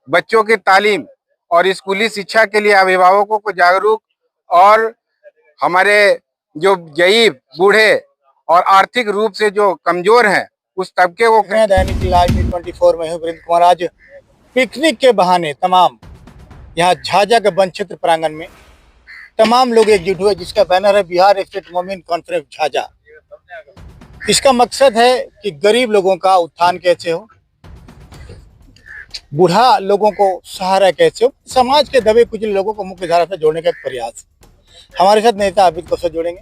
बच्चों की तालीम और स्कूली शिक्षा के लिए अभिभावकों को जागरूक और हमारे जो ज़ईफ, बूढ़े और आर्थिक रूप से जो कमजोर हैं उस तबके को दैनिक लाइव 24 में हूँ वीरेंद्र कुमार। आज पिकनिक के बहाने तमाम यहाँ झाझा के वन क्षेत्र प्रांगण में तमाम लोग एकजुट हुए, जिसका बैनर है बिहार स्टेट मोमिन कॉन्फ्रेंस झाझा। इसका मकसद है कि गरीब लोगों का उत्थान कैसे हो, बूढ़ा लोगों को सहारा कैसे हो, समाज के दबे कुचले लोगों को मुख्य धारा से जोड़ने का एक प्रयास। हमारे साथ नेता आबिद कौशल जोड़ेंगे।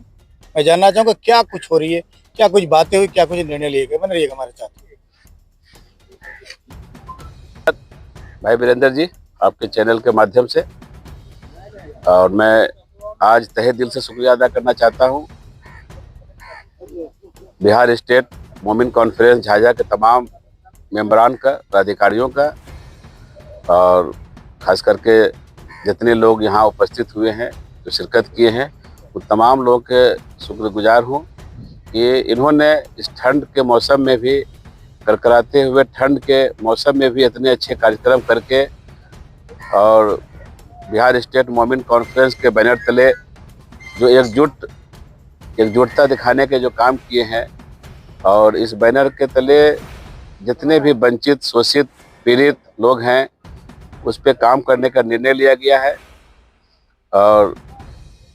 मैं जानना चाहूँगा क्या कुछ हो रही है, क्या कुछ बातें हुई, क्या कुछ निर्णय लिए गए। बन रहिएगा हमारे साथ। भाई वीरेंद्र जी, आपके चैनल के माध्यम से, और मैं आज तहे दिल से शुक्रिया अदा करना चाहता हूं बिहार स्टेट मोमिन कॉन्फ्रेंस झाझा के तमाम मेंबरान का, पदाधिकारियों का, और ख़ास करके जितने लोग यहाँ उपस्थित हुए हैं, जो शिरकत किए हैं, उन तमाम लोगों के शुक्रगुजार हूँ कि इन्होंने इस ठंड के मौसम में भी, करकराते हुए ठंड के मौसम में भी इतने अच्छे कार्यक्रम करके और बिहार स्टेट मोमिन कॉन्फ्रेंस के बैनर तले जो एकजुटता दिखाने के जो काम किए हैं, और इस बैनर के तले जितने भी वंचित, शोषित, पीड़ित लोग हैं उस पे काम करने का निर्णय लिया गया है, और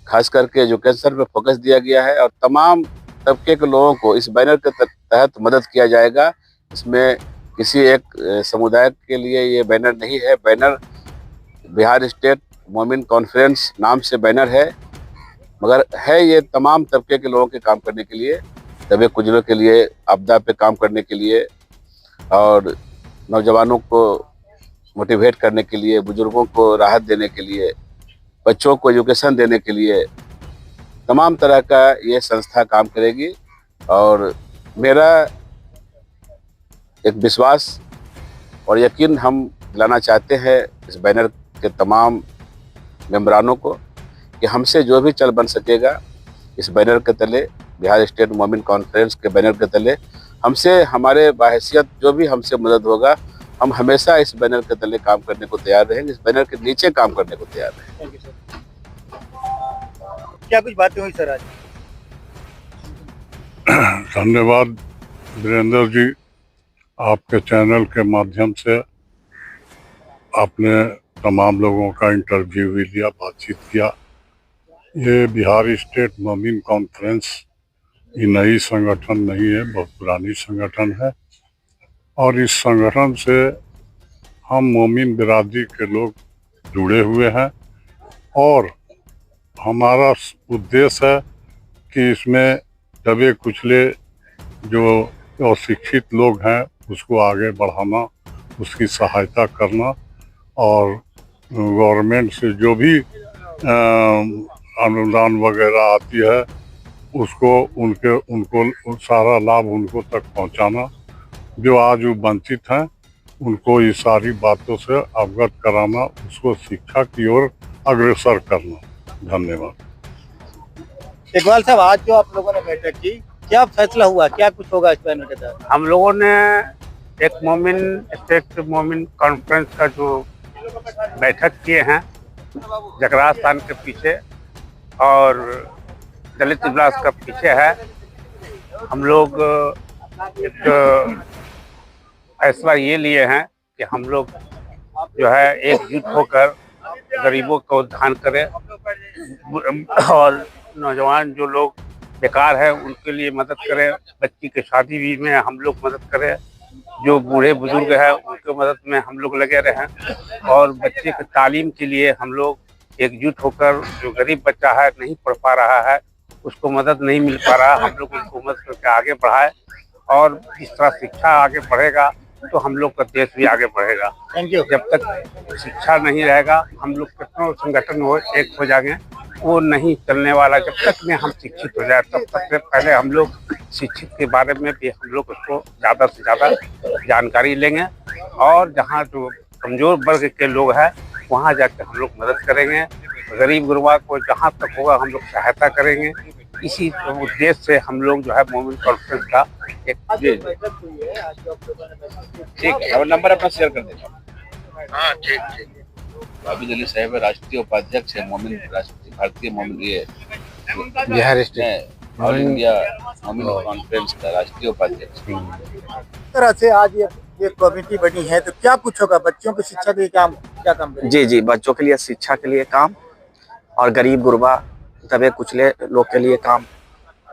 ख़ास करके एजुकेशन पे फोकस दिया गया है, और तमाम तबके के लोगों को इस बैनर के तहत मदद किया जाएगा। इसमें किसी एक समुदाय के लिए ये बैनर नहीं है। बैनर बिहार स्टेट मोमिन कॉन्फ्रेंस नाम से बैनर है, मगर है ये तमाम तबके के लोगों के काम करने के लिए, दबे कुचलों के लिए, आपदा पे काम करने के लिए, और नौजवानों को मोटिवेट करने के लिए, बुजुर्गों को राहत देने के लिए, बच्चों को एजुकेशन देने के लिए, तमाम तरह का ये संस्था काम करेगी। और मेरा एक विश्वास और यकीन हम दिलाना चाहते हैं इस बैनर के तमाम मेंबरानों को कि हमसे जो भी चल बन सकेगा इस बैनर के तले, बिहार स्टेट मोमिन कॉन्फ्रेंस के बैनर के तले, हमसे, हमारे बाहैसियत जो भी हमसे मदद होगा, हम हमेशा इस बैनर के तले काम करने को तैयार रहेंगे, इस बैनर के नीचे काम करने को तैयार रहेंगे। क्या कुछ बातें हुई सर आज? धन्यवाद वीरेंद्र जी, आपके चैनल के माध्यम से आपने तमाम लोगों का इंटरव्यू भी लिया, बातचीत किया। ये बिहार स्टेट मोमिन कॉन्फ्रेंस ये नई संगठन नहीं है, बहुत पुरानी संगठन है, और इस संगठन से हम मोमिन बिरादरी के लोग जुड़े हुए हैं, और हमारा उद्देश्य है कि इसमें दबे कुचले जो अशिक्षित लोग हैं उसको आगे बढ़ाना, उसकी सहायता करना, और गवर्नमेंट से जो भी अनुदान वगैरह आती है उसको उनको सारा लाभ उनको तक पहुंचाना। जो आज वो वंचित हैं उनको ये सारी बातों से अवगत कराना, उसको शिक्षा की ओर अग्रसर करना। धन्यवाद। इकबाल साहब, आज जो आप लोगों ने बैठक की, क्या फैसला हुआ, क्या कुछ होगा इस बैनर के तहत? हम लोगों ने एक मोमिन स्टेट मोमिन कॉन्फ्रेंस का जो बैठक किए हैं जकरा स्थान के पीछे और दलित इजलास का पीछे है, हम लोग एक फैसला ये लिए हैं कि हम लोग जो है एकजुट होकर गरीबों का उत्थान करें, और नौजवान जो लोग बेकार है उनके लिए मदद करें, बच्ची की शादी भी में हम लोग मदद करें, जो बूढ़े बुजुर्ग हैं उनके मदद में हम लोग लगे रहें, और बच्चे की तालीम के लिए हम लोग एकजुट होकर, जो गरीब बच्चा है नहीं पढ़ पा रहा है, उसको मदद नहीं मिल पा रहा, हम लोग उसको मदद करके आगे बढ़ाए, और इस तरह शिक्षा आगे बढ़ेगा तो हम लोग का देश भी आगे बढ़ेगा। Thank you. जब तक शिक्षा नहीं रहेगा, हम लोग कितना संगठन हो एक हो जाएंगे, वो नहीं चलने वाला। जब तक में हम शिक्षित हो जाए तब तक से पहले हम लोग शिक्षित के बारे में भी हम लोग उसको ज़्यादा से ज़्यादा जानकारी लेंगे, और जहाँ जो कमज़ोर वर्ग के लोग हैं वहाँ जाकर हम लोग मदद करेंगे, गरीब गुरबा को जहाँ तक होगा हम लोग सहायता करेंगे। इसी उद्देश्य से हम लोग जो है मोमिन कॉन्फ्रेंस का एक ठीक है, नंबर अपना शेयर कर देना। हाँ ठीक ठीक। भाभी अली साहब राष्ट्रीय उपाध्यक्ष है मोमिन, राष्ट्रीय भारतीय मोमिन ये बिहार स्टेट ऑल इंडिया मोमिन कॉन्फ्रेंस का राष्ट्रीय उपाध्यक्ष। तरह से आज ये कमेटी बनी है, तो क्या कुछ होगा बच्चों की शिक्षा के लिए काम, क्या काम करेंगे? जी जी, बच्चों के लिए शिक्षा के लिए काम, और गरीब गुरबा दबे कुचले लोग के लिए काम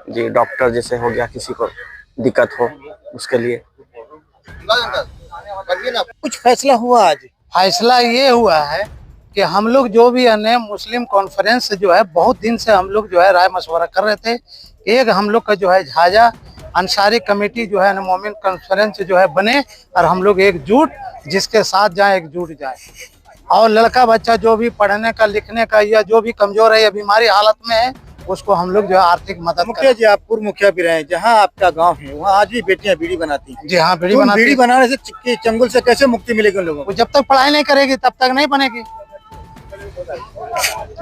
जी। डॉक्टर जैसे हो गया, किसी को दिक्कत हो उसके लिए। कुछ फैसला हुआ आज? फैसला ये हुआ है कि हम लोग जो भी अन्य मुस्लिम कॉन्फ्रेंस जो है, बहुत दिन से हम लोग जो है राय मशवरा कर रहे थे। एक हम लोग का जो है झाझा अंसारी कमेटी जो है मोमिन कॉन्फ्रेंस जो है बने, और हम लोग एकजुट जिसके साथ जाए एकजुट जाए, और लड़का बच्चा जो भी पढ़ने का लिखने का या जो भी कमजोर है या बीमारी हालत में है, उसको हम लोग जो है आर्थिक मदद मुखिया जी, आप पूर्व मुखिया भी रहे हैं, जहाँ आपका गांव है वहाँ आज भी बेटियां बीड़ी बनाती हैं। जी हाँ, बीड़ी बनाने से चंगुल से कैसे मुक्ति मिलेगी उन लोगों को? जब तक पढ़ाई नहीं करेगी तब तक नहीं बनेगी।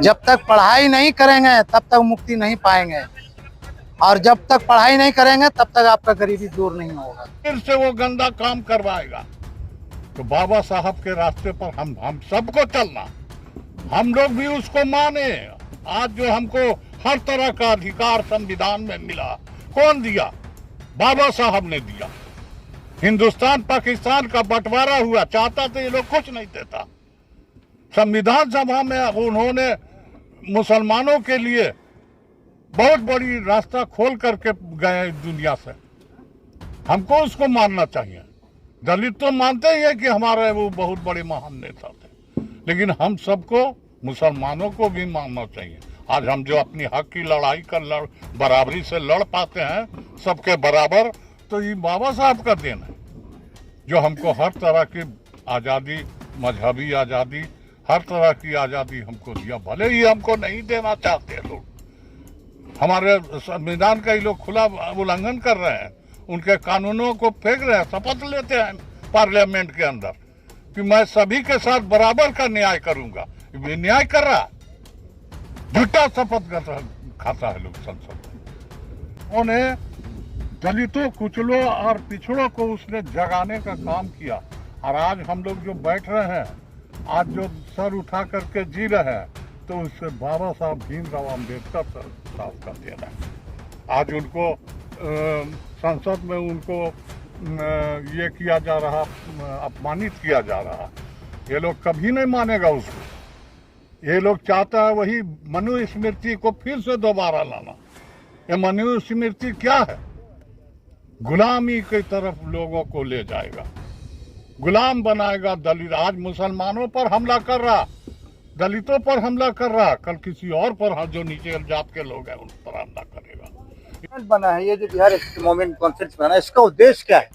जब तक पढ़ाई नहीं करेंगे तब तक मुक्ति नहीं पाएंगे, और जब तक पढ़ाई नहीं करेंगे तब तक आपका गरीबी दूर नहीं होगा। फिर से वो गंदा काम करवाएगा तो बाबा साहब के रास्ते पर हम सबको चलना, हम लोग भी उसको माने। आज जो हमको हर तरह का अधिकार संविधान में मिला, कौन दिया? बाबा साहब ने दिया। हिंदुस्तान पाकिस्तान का बंटवारा हुआ, चाहता तो ये लोग कुछ नहीं देता। संविधान सभा में उन्होंने मुसलमानों के लिए बहुत बड़ी रास्ता खोल करके गए दुनिया से, हमको उसको मानना चाहिए। दलित तो मानते ही है कि हमारे वो बहुत बड़े महान नेता थे, लेकिन हम सबको मुसलमानों को भी मानना चाहिए। आज हम जो अपनी हक की लड़ाई कर बराबरी से लड़ पाते हैं सबके बराबर, तो ये बाबा साहब का देन है, जो हमको हर तरह की आज़ादी, मजहबी आज़ादी, हर तरह की आज़ादी हमको दिया। भले ही हमको नहीं देना चाहते लोग, हमारे संविधान का ही लोग खुला उल्लंघन कर रहे हैं, उनके कानूनों को फेंक रहे हैं। शपथ लेते हैं पार्लियामेंट के अंदर कि मैं सभी के साथ बराबर का न्याय करूंगा, ये न्याय कर रहा है। झूठा शपथ खाता है लोग संसद में। उन्हें दलितों, कुचलों और पिछड़ों को उसने जगाने का काम किया, और आज हम लोग जो बैठ रहे हैं, आज जो सर उठा करके जी रहे हैं, तो उससे बाबा साहब भीमराव अम्बेडकर साहब का देना है। आज उनको संसद में उनको ये किया जा रहा, अपमानित किया जा रहा, ये लोग कभी नहीं मानेगा उसको। ये लोग चाहता है वही मनु स्मृति को फिर से दोबारा लाना। ये मनु स्मृति क्या है? गुलामी की तरफ लोगों को ले जाएगा, गुलाम बनाएगा। दलित आज मुसलमानों पर हमला कर रहा, दलितों पर हमला कर रहा, कल किसी और पर जो नीचे जात के लोग हैं उन पर हमला करेगा। बना है ये जो बिहार मोमिन कॉन्फ्रेंस बना है, इसका उद्देश्य क्या है?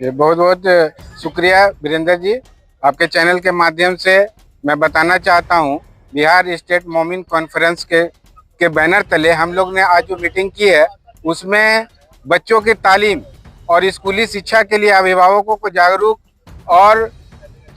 ये बहुत बहुत शुक्रिया वीरेंद्र जी, आपके चैनल के माध्यम से मैं बताना चाहता हूँ। बिहार स्टेट मोमिन कॉन्फ्रेंस के बैनर तले हम लोग ने आज जो मीटिंग की है, उसमें बच्चों की तालीम और स्कूली शिक्षा के लिए अभिभावकों को जागरूक, और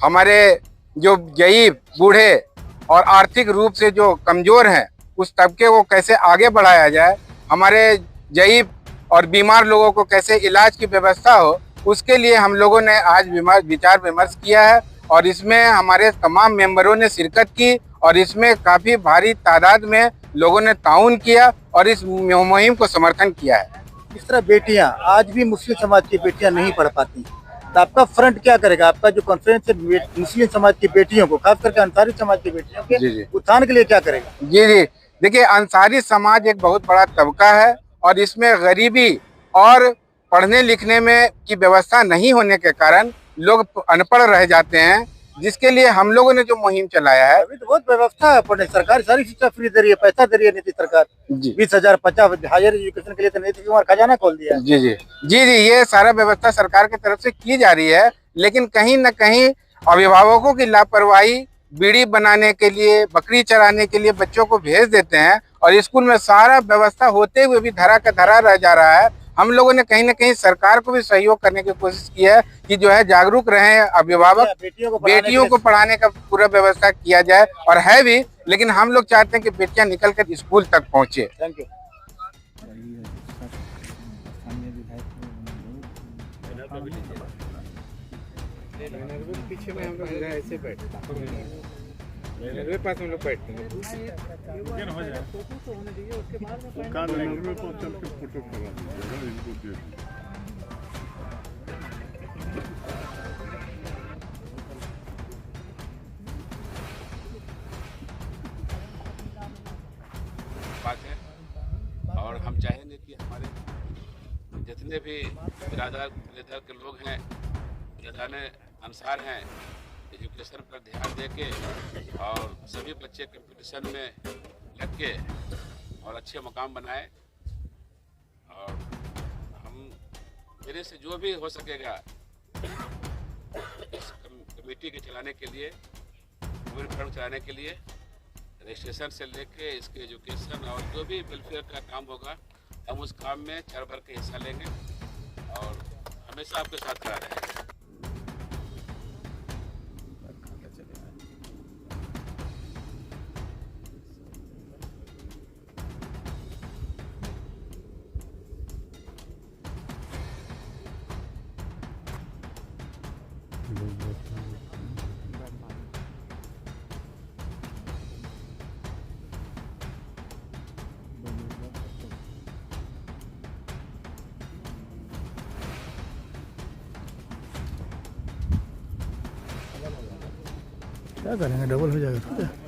हमारे जो ज़ईफ़, बूढ़े और आर्थिक रूप से जो कमज़ोर हैं, उस तबके को कैसे आगे बढ़ाया जाए, हमारे ज़ईफ़ और बीमार लोगों को कैसे इलाज की व्यवस्था हो, उसके लिए हम लोगों ने आज विचार विमर्श किया है। और इसमें हमारे तमाम मेंबरों ने शिरकत की, और इसमें काफ़ी भारी तादाद में लोगों ने ताउन किया और इस मुहिम को समर्थन किया है। इस तरह बेटियां, आज भी मुस्लिम समाज की बेटियां नहीं पढ़ पाती, तो आपका फ्रंट क्या करेगा? आपका जो कॉन्फ्रेंस है मुस्लिम समाज की बेटियों को, खास करके अंसारी समाज की बेटियों के उत्थान के लिए क्या करेगा? जी जी, देखिए, अंसारी समाज एक बहुत बड़ा तबका है, और इसमें गरीबी और पढ़ने लिखने में की व्यवस्था नहीं होने के कारण लोग अनपढ़ रह जाते हैं, जिसके लिए हम लोगों ने जो मुहिम चलाया है। अभी तो बहुत व्यवस्था है, पढ़ने सरकार सारी शिक्षा फ्री दे रही है, पैसा दे रही है नीति सरकार। 20,000 50 हायर एजुकेशन के लिए तो नीतीश कुमार खजाना खोल दिया है। जी जी जी जी, ये सारा व्यवस्था सरकार की तरफ से की जा रही है, लेकिन कहीं न कहीं अभिभावकों की लापरवाही, बीड़ी बनाने के लिए, बकरी चराने के लिए बच्चों को भेज देते हैं, और स्कूल में सारा व्यवस्था होते हुए भी धरा का धरा रह जा रहा है। हम लोगों ने कहीं न कहीं सरकार को भी सहयोग करने की कोशिश की है कि जो है जागरूक रहें अभिभावक, बेटियों को पढ़ाने का पूरा व्यवस्था किया जाए, और है भी, लेकिन हम लोग चाहते हैं कि बेटियां निकल कर स्कूल तक पहुंचे। Thank you. पीछे में हम लोग ऐसे बैठते रेलवे पास हम लोग बैठते हैं। रेलवे पर चल के फोटो करा दीजिएगा, इनको दे दीजिए। बात है और हम चाहेंगे कि हमारे जितने भी बिरादर के लोग हैं, बिरादरान अंसार हैं, एजुकेशन पर ध्यान दे के और सभी बच्चे कंपटीशन में लग के और अच्छे मुकाम बनाए। और हम मेरे से जो भी हो सकेगा इस कमेटी के चलाने के लिए, फंड चलाने के लिए, रजिस्ट्रेशन से लेके इसके एजुकेशन और जो भी वेलफेयर का काम होगा हम उस काम में चढ़ बढ़ के हिस्सा लेंगे और हमेशा आपके साथ खड़ा रहेंगे। क्या करेंगे, डबल हो जाएगा।